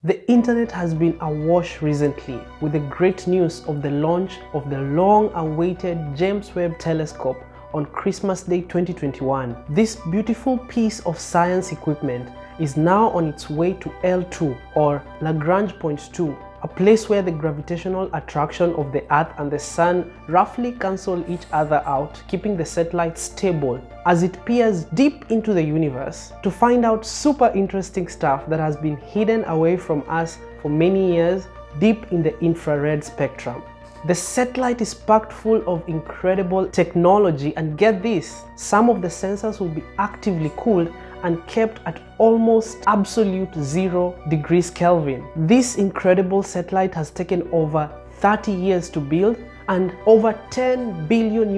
The internet has been awash recently with the great news of the launch of the long-awaited James Webb Telescope on Christmas Day 2021. This beautiful piece of science equipment is now on its way to L2 or Lagrange point 2, a place where the gravitational attraction of the Earth and the Sun roughly cancel each other out, keeping the satellite stable as it peers deep into the universe to find out super interesting stuff that has been hidden away from us for many years deep in the infrared spectrum. The satellite is packed full of incredible technology, and get this, some of the sensors will be actively cooled and kept at almost absolute 0 degrees Kelvin. This incredible satellite has taken over 30 years to build, and over $10 billion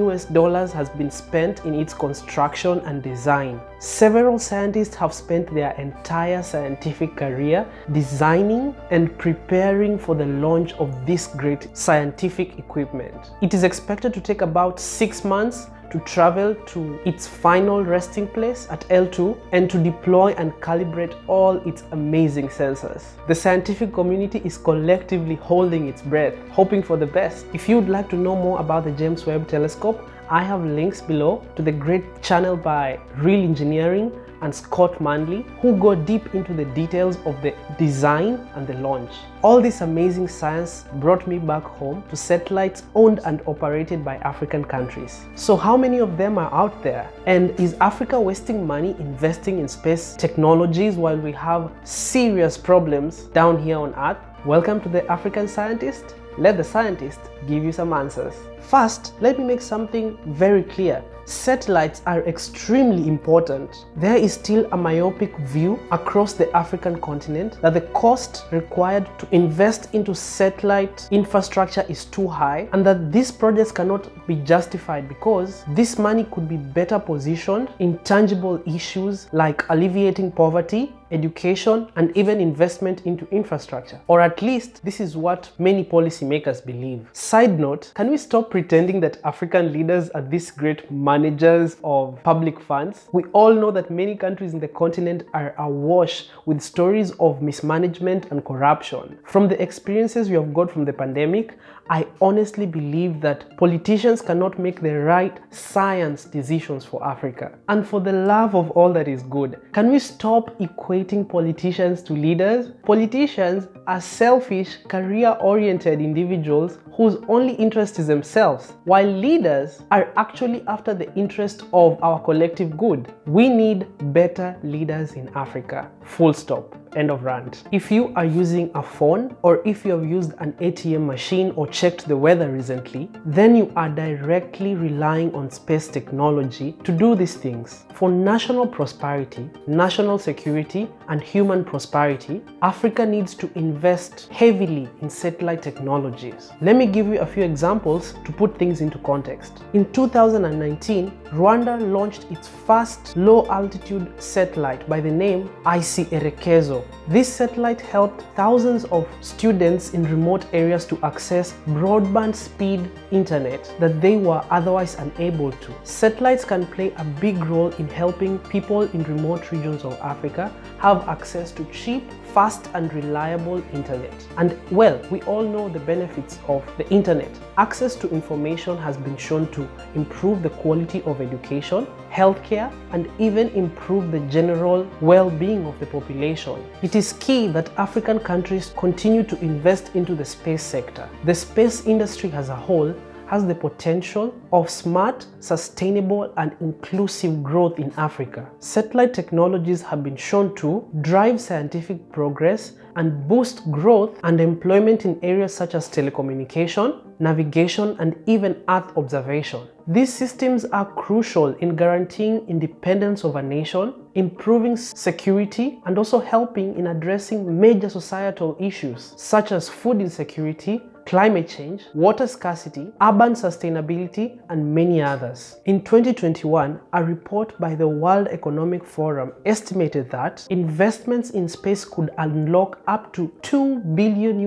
has been spent in its construction and design. Several scientists have spent their entire scientific career designing and preparing for the launch of this great scientific equipment. It is expected to take about 6 months to travel to its final resting place at L2 and to deploy and calibrate all its amazing sensors. The scientific community is collectively holding its breath, hoping for the best. If you would like to know more about the James Webb Telescope, I have links below to the great channel by Real Engineering and Scott Manley, who go deep into the details of the design and the launch. All this amazing science brought me back home to satellites owned and operated by African countries. So how many of them are out there? And is Africa wasting money investing in space technologies while we have serious problems down here on Earth? Welcome to the African Scientist. Let the scientist give you some answers. First, let me make something very clear. Satellites are extremely important. There is still a myopic view across the African continent that the cost required to invest into satellite infrastructure is too high, and that these projects cannot be justified because this money could be better positioned in tangible issues like alleviating poverty, education, and even investment into infrastructure. Or at least this is what many policymakers believe. Side note, can we stop pretending that African leaders are these great managers of public funds? We all know that many countries in the continent are awash with stories of mismanagement and corruption. From the experiences we have got from the pandemic, I honestly believe that politicians cannot make the right science decisions for Africa. And for the love of all that is good, can we stop equating politicians to leaders? Politicians are selfish, career-oriented individuals whose only interest is themselves, while leaders are actually after the interest of our collective good. We need better leaders in Africa. Full stop. End of rant. If you are using a phone, or if you have used an ATM machine or checked the weather recently, then you are directly relying on space technology to do these things. For national prosperity, national security, and human prosperity, Africa needs to invest heavily in satellite technologies. Let me give you a few examples to put things into context. In 2019, Rwanda launched its first low-altitude satellite by the name Erekezo. This satellite helped thousands of students in remote areas to access broadband speed internet that they were otherwise unable to. Satellites can play a big role in helping people in remote regions of Africa have access to cheap, fast and reliable internet. And well, we all know the benefits of the internet. Access to information has been shown to improve the quality of education, healthcare, and even improve the general well-being of the population. It is key that African countries continue to invest into the space sector. The space industry as a whole has the potential of smart, sustainable, and inclusive growth in Africa. Satellite technologies have been shown to drive scientific progress and boost growth and employment in areas such as telecommunication, navigation, and even Earth observation. These systems are crucial in guaranteeing independence of a nation, improving security, and also helping in addressing major societal issues such as food insecurity, climate change, water scarcity, urban sustainability, and many others. In 2021, a report by the World Economic Forum estimated that investments in space could unlock up to $2 billion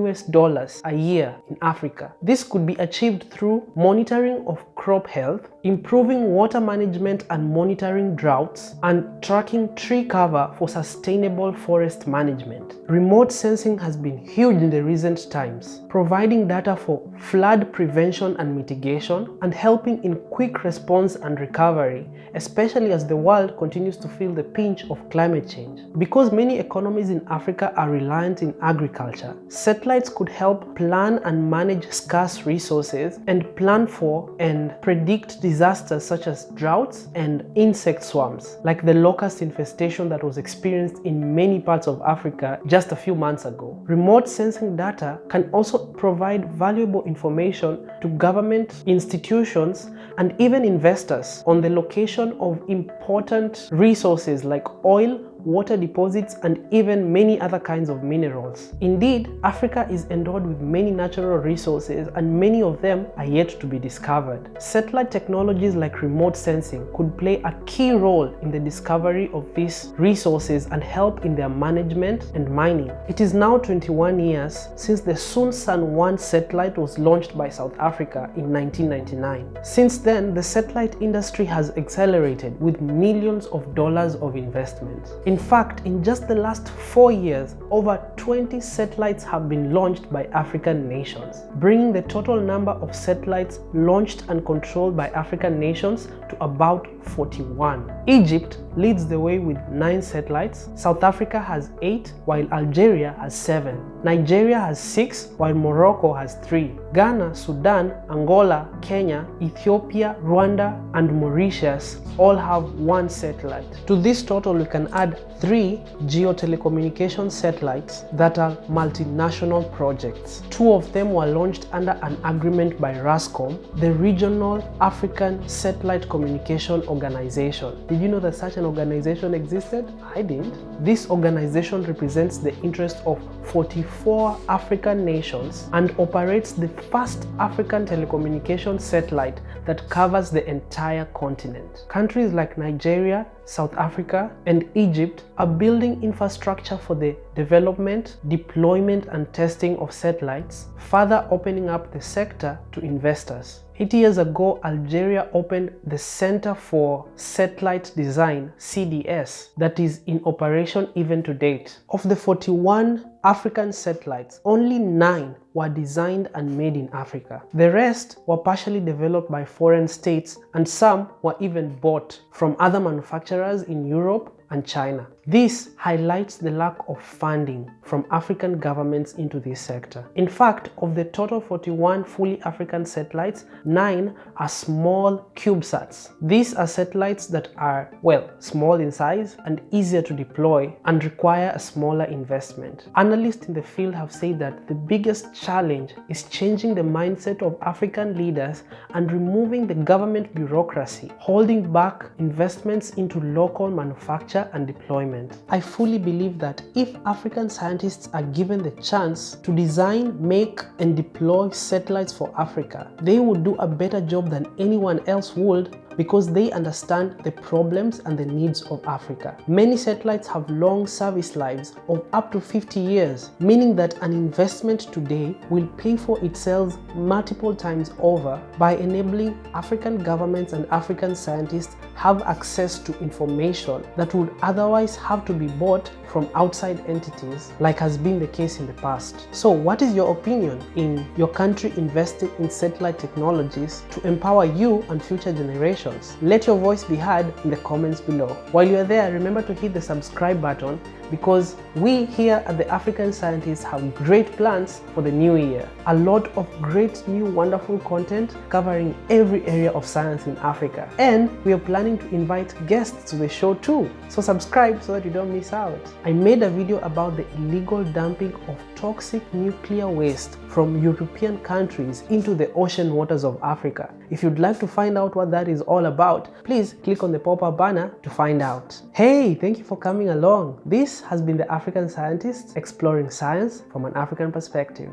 a year in Africa. This could be achieved through monitoring of crop health, improving water management and monitoring droughts, and tracking tree cover for sustainable forest management. Remote sensing has been huge in the recent times, providing data for flood prevention and mitigation, and helping in quick response and recovery, especially as the world continues to feel the pinch of climate change. Because many economies in Africa are reliant in agriculture, satellites could help plan and manage scarce resources and plan for and predict disasters such as droughts and insect swarms, like the locust infestation that was experienced in many parts of Africa just a few months ago. Remote sensing data can also provide valuable information to government institutions and even investors on the location of important resources like oil, water deposits, and even many other kinds of minerals. Indeed, Africa is endowed with many natural resources, and many of them are yet to be discovered. Satellite technologies like remote sensing could play a key role in the discovery of these resources and help in their management and mining. It is now 21 years since the Sun-Sun-1 satellite was launched by South Africa in 1999. Since then, the satellite industry has accelerated with millions of dollars of investment. In fact, in just the last 4 years, over 20 satellites have been launched by African nations, bringing the total number of satellites launched and controlled by African nations to about 41. Egypt leads the way with 9 satellites, South Africa has 8, while Algeria has 7. Nigeria has 6, while Morocco has 3. Ghana, Sudan, Angola, Kenya, Ethiopia, Rwanda, and Mauritius all have 1 satellite. To this total, we can add 3 geotelecommunication satellites that are multinational projects. 2 of them were launched under an agreement by RASCOM, the Regional African Satellite Communication Organization. Did you know that such an organization existed? I didn't. This organization represents the interest of 44 African nations and operates the first African telecommunication satellite that covers the entire continent. Countries like Nigeria, South Africa, and Egypt are building infrastructure for the development, deployment, and testing of satellites, further opening up the sector to investors. 8 years ago, Algeria opened the Center for Satellite Design, CDS, that is in operation even to date. Of the 41 African satellites, only 9 were designed and made in Africa. The rest were partially developed by foreign states, and some were even bought from other manufacturers in Europe and China. This highlights the lack of funding from African governments into this sector. In fact, of the total 41 fully African satellites, 9 are small CubeSats. These are satellites that are, well, small in size and easier to deploy and require a smaller investment. Analysts in the field have said that the biggest challenge is changing the mindset of African leaders and removing the government bureaucracy, holding back investments into local manufacture and deployment. I fully believe that if African scientists are given the chance to design, make, and deploy satellites for Africa, they would do a better job than anyone else would, because they understand the problems and the needs of Africa. Many satellites have long service lives of up to 50 years, meaning that an investment today will pay for itself multiple times over by enabling African governments and African scientists have access to information that would otherwise have to be bought from outside entities, like has been the case in the past. So what is your opinion in your country investing in satellite technologies to empower you and future generations? Let your voice be heard in the comments below. While you're there, remember to hit the subscribe button, because we here at the African Scientists have great plans for the new year. A lot of great new wonderful content covering every area of science in Africa. And we are planning to invite guests to the show too. So subscribe so that you don't miss out. I made a video about the illegal dumping of toxic nuclear waste from European countries into the ocean waters of Africa. If you'd like to find out what that is all about, please click on the pop-up banner to find out. Hey, thank you for coming along. This has been the African Scientists, exploring science from an African perspective.